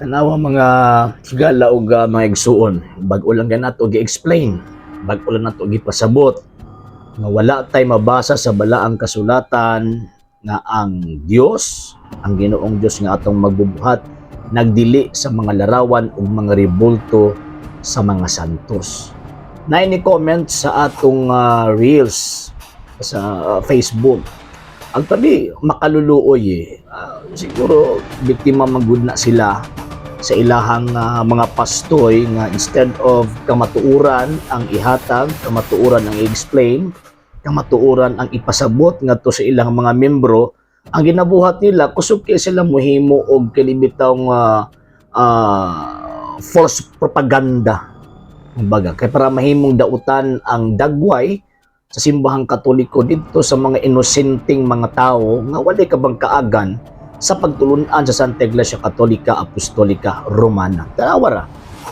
Tanawa mga higala o mga igsuon, bag-o lang gan nato gi-explain, bag-o lang nato gipasabot nga wala tay mabasa sa balaang kasulatan nga ang Dios, ang Ginoong Dios nga atong magbubuhat nagdili sa mga larawan ug mga rebulto sa mga santos. Nay ni comment sa atong reels sa Facebook. Ang tabi makaluluoy siguro biktima magud na sila sa ilahang mga pastoy nga instead of kamatuuran ang ihatag, kamatuuran ang i-explain, kamatuuran ang ipasabot ngadto sa ilang mga membro, ang ginabuhat nila kusog kay sila mohimo og kalibitaw nga false propaganda. Kumbaga, kay para mahimong dautan ang dagway sa simbahang Katoliko dito sa mga inosenteng mga tao nga walay kabangkaagan sa pagtulunan sa Santa Iglesia Katolika Apostolika Romana. Tanawara,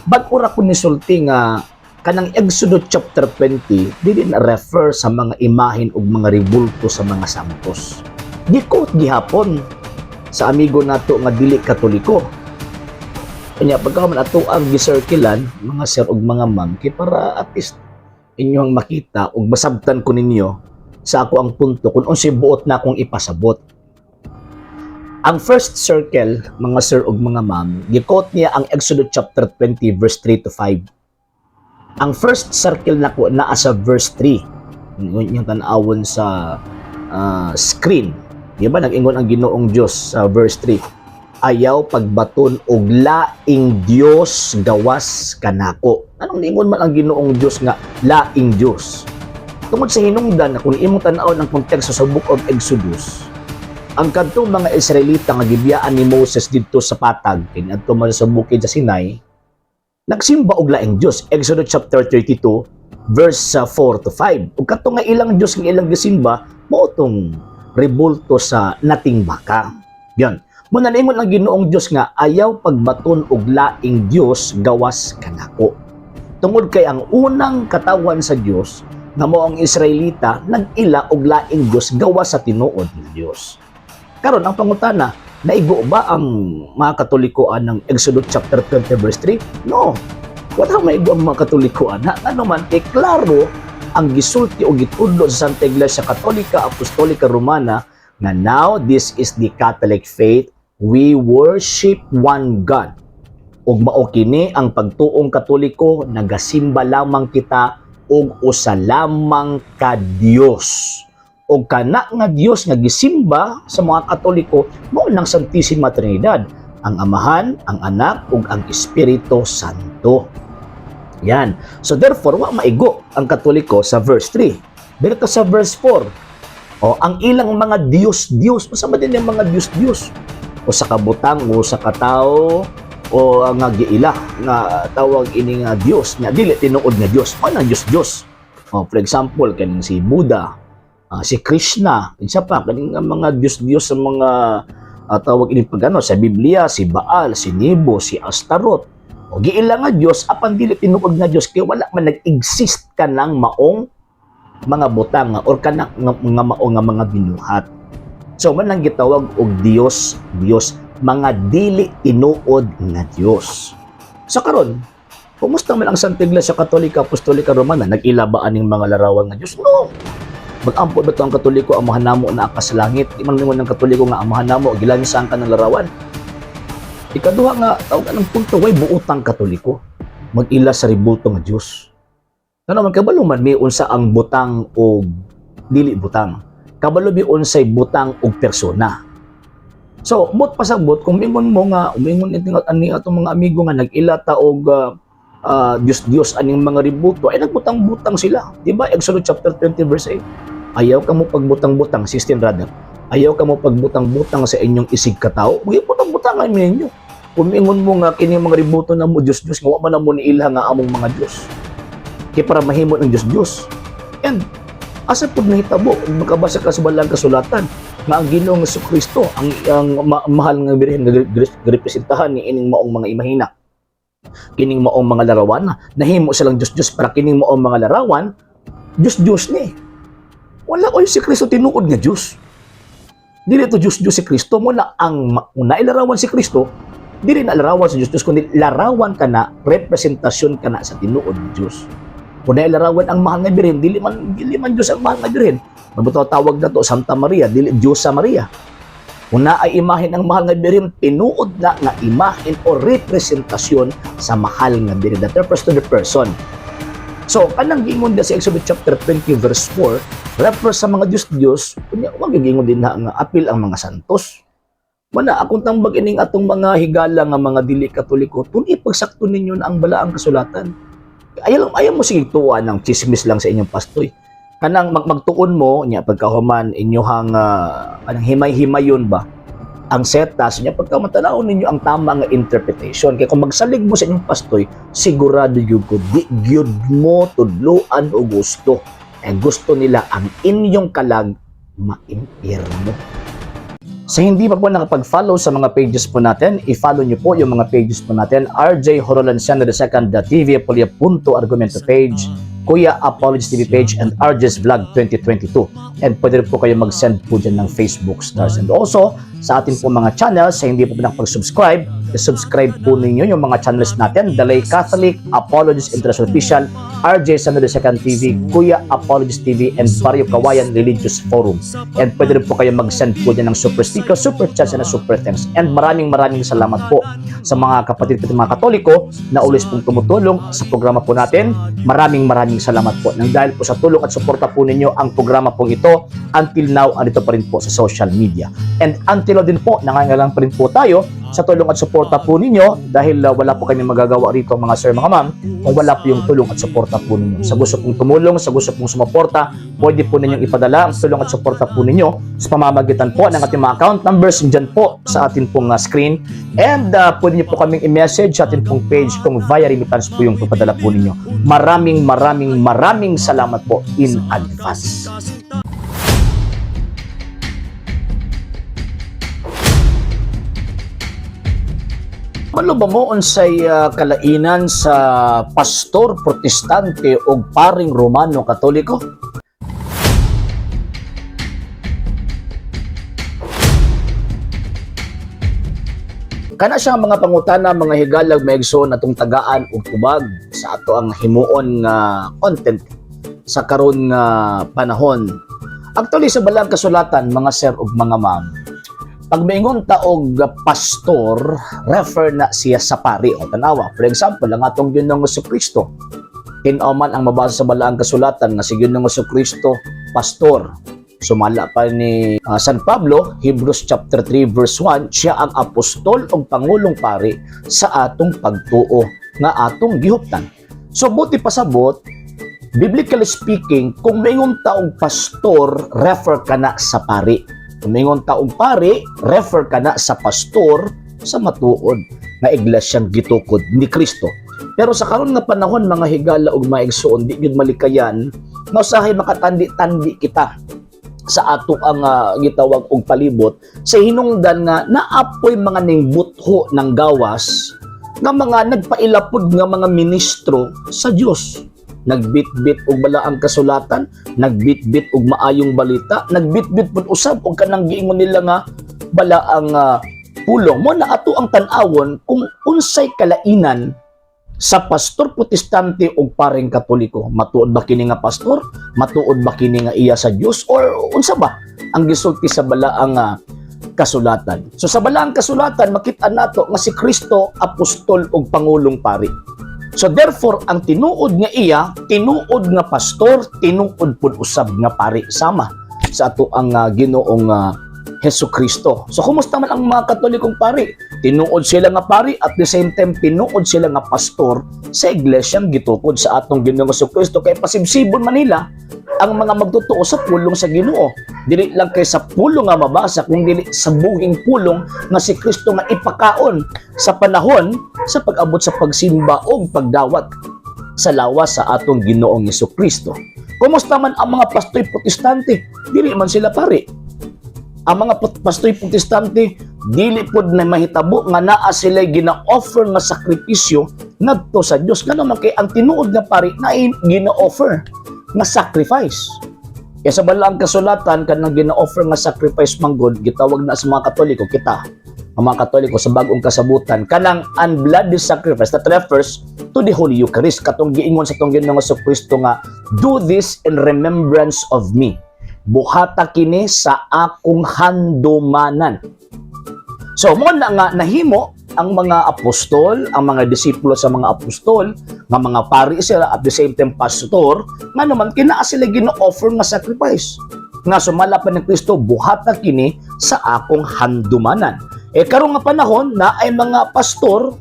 bag-ura ko nisulti nga kanang Exodus chapter 20 dili na refer sa mga imahen ug mga rebulto sa mga santos. Gikot gihapon sa amigo nato nga dili Katoliko. Kanya pagka man ato ang gisirkilan mga sir ug mga ma'am kay para at least inyong makita ug masabtan ko ninyo sa ako ang punto kung unsay buot na akong ipasabot. Ang first circle, mga sir ug mga ma'am, gikot niya ang Exodus chapter 20 verse 3 to 5. Ang first circle nako naa sa verse 3. Yung tan-awon sa screen. Di ba nag-ingon ang Ginoong Dios sa verse 3? Ayaw pagbaton og laing Dios gawas kanako. Anong ingon man ang Ginoong Dios nga laing Dios? Tungod sa hinungdan na kung imong tan-awon ang konteksto sa book of Exodus, ang kadtong mga Israelita nga gibiyaan ni Moses didto sa patag kaniadto man sa bukid sa Sinai, nagsimba og laing Dios. Exodus chapter 32 verse 4 to 5. Ug kadto nga ilang Dios nga ilang gisimba mao tong rebulto sa natimbaka. Yan. Mo nalingon ang Ginoong Dios nga ayaw pagbaton og laing Dios gawas kanako. Tungod kay ang unang katawan sa Dios nga mao ang Israelita nag-ila og laing Dios gawas sa tinuod ni Dios. Karon ang pangutana, naigo ba ang mga Katolikoan ng Exodus chapter 20 verse 3? No. Wala maigo ang mga Katolikoan. Ano man, klaro ang gisulti o gitudlo sa Santa Iglesia Katolika Apostolika Romana nga now this is the Catholic faith, we worship one God. Ug mao kini ang pagtuong Katoliko, nagasimba lamang kita og usa lamang ka Dios. O kana nga Dios nga gisimba sa mga Katoliko mao nang Santissima Trinidad, ang Amahan, ang Anak ug ang Espiritu Santo. Yan. So therefore wa maigo ang Katoliko sa verse 3. Dito sa verse 4. O ang ilang mga Dios, masama din yung mga Dios. O sa kabutang o sa katao o nga giila nga tawag ini nga Dios nga dili tinuod nga Dios. Ano Dios? O for example kaning si Buddha, si Krishna, isa pa, kaning mga Diyos-Diyos sa mga tawag ini pagano sa Biblia, si Baal, si Nebo, si Astaroth. O giila nga Dios apan dili tinuod nga Dios kay wala man nag-exist kanang maong mga butang or kanang mga maong nga mga binuhat. So man nang gitawag og Dios, mga dili tinuod nga Dios. So karon, kumusta man ang Santa Iglesia Katolika Apostolika Romana? Nag-ila ba aning mga larawan nga Dios? No. Mag-ampot ba ito ang Katoliko, amahan namo na akas sa langit? Di man ng Katoliko nga amahan namo, gilansan ka ng larawan. Ikaduha nga, tawag ka ng punto, way buutang Katoliko. Mag-ila sa rebulto nga Diyos. Ano man, kabalo man, may unsa ang butang o dili butang. Kabalo may unsay butang o persona. So, bot pasabot, kung mingon mo nga, umingon ani atong mga amigo nga, nag-ila ta og Diyos aning mga rebulto ay nagbutang-butang sila. Diba? Exodus chapter 20 verse 8. Ayaw ka mo pagbutang-butang, 16 rather. Ayaw ka mo pagbutang-butang sa inyong isig katao. Uy, butang-butangan ninyo. Kung ingon mo nga kini mga rebulto na mo Diyos, nga wa man na mo niila nga among mga Diyos. Kaya para mahimo ng Diyos. And asa pud nahitabo makabasa ka sa balang kasulatan nga ang Ginoong Jesucristo ang mahal nga birhen nga representahan ni ining maong mga imahina. Kining maong mga larawan nahimo silang Diyos para kining maong mga larawan Diyos ni wala oy si Kristo tinuod nga Diyos. Dili to Diyos si Kristo mo na ang nailarawan si Kristo dili na larawan sa Diyos kundi larawan ka na, representasyon ka na sa tinuod ng Diyos. Kung larawan ang mahal nga birhen, dili man Diyos ang mahal nga birhen. Mabuto tawag na to Santa Maria, dili Diyos sa Maria. Kung na ay imahen ang mahal nga birhen, tinuod na nga imahen o representasyon sa mahal nga birhen. That refers to the person. So, kanang gingon na sa Exodus chapter 20 verse 4, refers sa mga Diyos, kunya wag gingon din na nga apil ang mga santos. Wala akong tambag ining atong mga higala nga mga dili katoliko, tun ipagsakto ninyo na ang balaang kasulatan. Ayaw mo sige tuwa ng chismis lang sa inyong pastoy. Kanang magtuon mo nya pagkahuman inyohang anang himay-himayon ba ang setas nya pagkamatanaw ninyo ang tama nga interpretation. Kaya kung magsalig mo sa inyong pastoy, sigurado gyud ko di gyud mo tudloan o gusto. Gusto nila ang inyong kalag maimpirno. Sa hindi pa po nakapag-follow sa mga pages po natin, i-follow nyo po yung mga pages po natin. RJ Horolanciano II TV, Apolia Punto Argumento page, Kuya Apologies TV page, and RJ's Vlog 2022. And pwede rin po kayo mag-send po dyan ng Facebook stars. And also, sa atin po mga channels, sa hindi po nakapag-subscribe, i-subscribe po ninyo yung mga channels natin. Dalay Catholic, Apologies International Official, RJ Sanado II TV, Kuya Apologies TV, and Barrio Kawayan Religious Forum. And pwede rin po kayo mag-send po dyan ng super sticker, super chats, and super thanks. And maraming salamat po sa mga kapatid at mga Katoliko na ulis pong tumutulong sa programa po natin. Maraming salamat po. Nang dahil po sa tulong at suporta po ninyo, ang programa po ito, until now, andito pa rin po sa social media. And until now din po, nangangailangan pa rin po tayo sa tulong at suporta po ninyo dahil wala po kami magagawa rito mga sir, mga ma'am, kung wala po yung tulong at suporta po ninyo. Sa gusto pong tumulong, sa gusto pong sumuporta, pwede po ninyong ipadala ang tulong at suporta po ninyo sa pamamagitan po ng ating mga account numbers dyan po sa ating pong screen. And pwede nyo po kaming i-message sa ating pong page kung via remittance po yung papadala po ninyo. Maraming salamat po in advance. Ano ba mo unsay kalainan sa pastor protestante o paring Romano Katoliko? Kana siya mga pangutana, mga higalag maigsoon atong tagaan ug tubag sa ato ang himuon nga content sa karon nga panahon. Actually sa balang kasulatan mga sir ug mga ma'am, pag maingon ta og pastor, refer na siya sa pari o tanawa. For example, ang atong Ginoong Jesucristo, tinaw-man ang mabasa sa balaang kasulatan nga si Ginoong Jesucristo pastor. Sumala pa ni San Pablo, Hebrews chapter 3 verse 1, siya ang apostol o pangulong pari sa atong pagtuo nga atong gihuptan. So buti pasabot, biblically speaking, kung maingon ta og pastor, refer ka na sa pari. Kung maingon ta og pari, refer ka na sa pastor sa matuod nga iglesyang gitukod ni Kristo. Pero sa karon nga panahon mga higala ug maigsoon, di gyud malikayan nga usahay makatandi-tandi kita sa ato ang gitawag og palibot sa hinungdan nga naapoy mga ning butho ng gawas nga mga nagpailapod nga mga ministro sa Dios. Nagbitbit og balaang kasulatan, nagbitbit og maayong balita, nagbitbit pud usab og kanang giingon nila nga balaang pulong. Mo na ato ang tan-awon kung unsay kalainan sa pastor protestante o paring Katoliko. Matuod ba kini nga pastor? Matuod ba kini nga iya sa Dios? Or unsa ba ang gisulti sa balaang kasulatan? So sa balaang kasulatan makita nato nga si Kristo apostol o pangulong pari. So therefore ang tinuod nga iya, tinuod nga pastor, tinuod pud usab nga pari sama sa ato ang Ginoong Jesucristo. So kumusta man ang mga Katolikong pari? Tinuod sila nga pari at the same time tinuod sila nga pastor sa iglesyang gitukod sa atong Ginoong Jesucristo. Kay pasibsibon man nila ang mga magtutuo sa pulong sa Ginoo. Dili lang kay sa pulong nga mabasa, kung dili sa buhing pulong nga si Kristo nga ipakaon sa panahon sa pag-abot sa pagsimba o pagdawat sa lawas sa atong Ginoong Jesucristo. Kumusta man ang mga pastoy protestante? Dili man sila pari. Ang mga pastoy protestante dili pod na mahitabo nga naa sila gina-offer nga sakripisyo ngadto sa Dios. Ngano man kay ang tinuod nga pari na gina-offer nga sacrifice. Kaya sa balaang kasulatan kanang gina-offer nga sacrifice manggod gitawag na sa mga Katoliko kita ang mga Katoliko sa bagong kasabutan kanang unbloody sacrifice that refers to the Holy Eucharist. Katong giingon sa tong Ginoong Jesucristo nga, do this in remembrance of me. Buhata kini sa akong handumanan. So mo na nga nahimo ang mga apostol, ang mga disipulo sa mga apostol, nga mga pari sila at the same time pastor, nga naman kinaa sila gino-offer nga sacrifice. Nga sumala pa ni Kristo, buhata kini sa akong handumanan. Karon nga panahon na ay mga pastor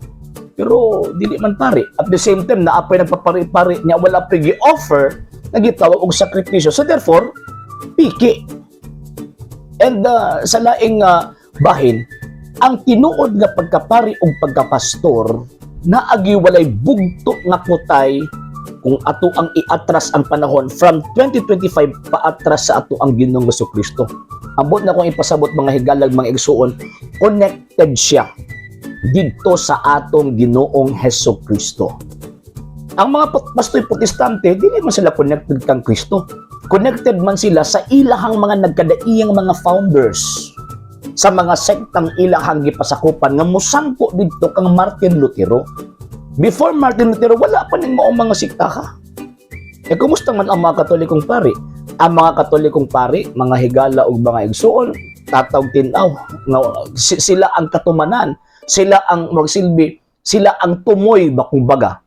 pero dili man pari. At the same time na apay nagpapari-pari niya wala pa gi-offer na gitawag og sakripisyo. So therefore, piki. And sa laing bahin, ang tinuod nga pagkapari o pagkapastor na agiwalay bugto nga putay kung ato ang iatras ang panahon from 2025 paatras sa ato ang Ginoong Jesucristo. Ambot na kong ipasabot mga higalag, mga igsuon, connected siya dito sa atong Ginoong Jesucristo. Ang mga pastoy protestante, dili man sila connected kang Kristo. Connected man sila sa ilahang mga nagkadaiyang mga founders, sa mga sektang ilahang gipasakupan nga musangko dito kang Martin Lutero. Before Martin Lutero, wala pa ning maong mga sikta ka. Kumusta man ang mga Katolikong pari? Ang mga Katolikong pari, mga higala o mga igsuon, tatawag tinaw, sila ang katumanan, sila ang magsilbi, sila ang tumoy ba kumbaga.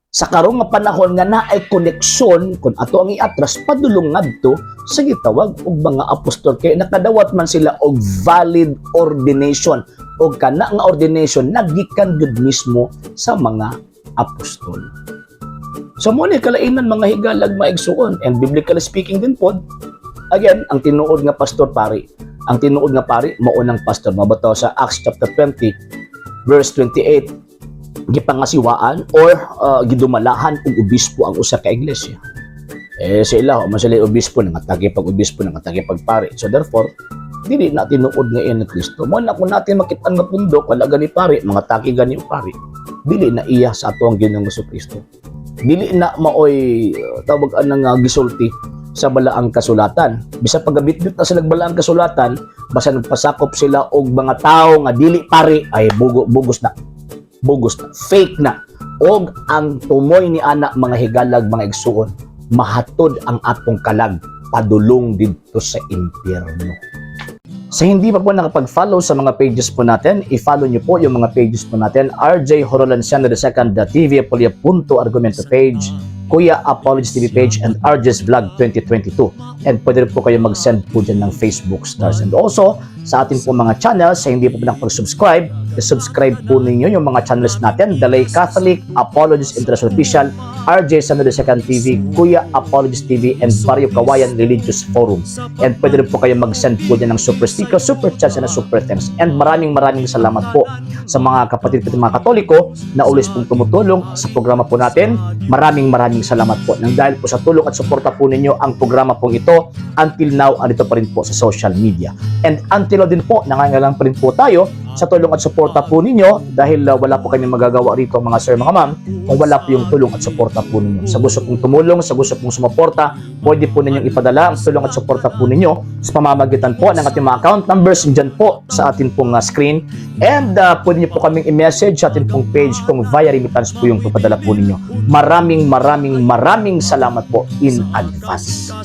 Sa karong nga panahon nga naay koneksyon kung ato ang iatras padulong ngadto sa gitawag og mga apostol, kay nakadawat man sila og valid ordination og kana nga ordination nagikan gud mismo sa mga apostol. So mo ni kalainan mga higalag maigsuon, and biblically speaking din pod, again ang tinuod nga pastor pari, ang tinuod nga pari mao nang pastor, mabataw sa Acts chapter 20 verse 28, gipangasiwaan or gidumalahan og obispo ang usa ka iglesia. Sila man sila obispo nangatagi pag obispo nangatagi pag pari. So therefore, dili na tinuod nga iyan ni Kristo. Mo na kung natin makit-an nga pundok wala gani pari, mga taki gani pari. Dili na iya sa ato ang Ginoong Jesucristo. Dili na maoy tawag-an nga gisulti sa balaang kasulatan. Bisa pagabitbit na sila balaang kasulatan, basta nagpasakop sila og mga tao nga dili pari, ay bugos na. Bogus na, fake na. Og ang tumoy ni ana mga higalag, mga igsuon, mahatod ang atong kalag padulong dito sa impyerno. Sa hindi pa po nakapag-follow sa mga pages po natin, i-follow nyo po yung mga pages po natin. RJ Horolanciano II TV, Apolia Punto Argumento page, Kuya Apologist TV page, and RJ's Vlog 2022. And pwede rin po kayo mag-send po dyan ng Facebook stars. And also, sa ating po mga channels, sa hindi po nakapag-subscribe, subscribe po ninyo yung mga channels natin, Dalay Catholic, Apologist International Official, RJ Sano II TV, Kuya Apologist TV, and Barrio Kawayan Religious Forum. And pwede rin po kayo mag-send po dyan ng super sticker, super chats, and super thanks. And maraming salamat po sa mga kapatid at mga Katoliko na ulis pong tumutulong sa programa po natin. Maraming salamat po. Nang dahil po sa tulong at suporta po ninyo, ang programa pong ito, until now, andito pa rin po sa social media. And until now din po, nangangailangan pa rin po tayo sa tulong at suporta po ninyo, dahil wala po kami magagawa rito mga sir, mga ma'am, kung wala po yung tulong at suporta po ninyo. Sa gusto pong tumulong, sa gusto pong sumuporta, pwede po ninyong ipadala ang tulong at suporta po ninyo sa pamamagitan po ng ating mga account numbers dyan po sa ating pong screen. And pwede nyo po kaming i-message sa ating pong page kung via remittance po yung ipadala po ninyo. Maraming salamat po in advance.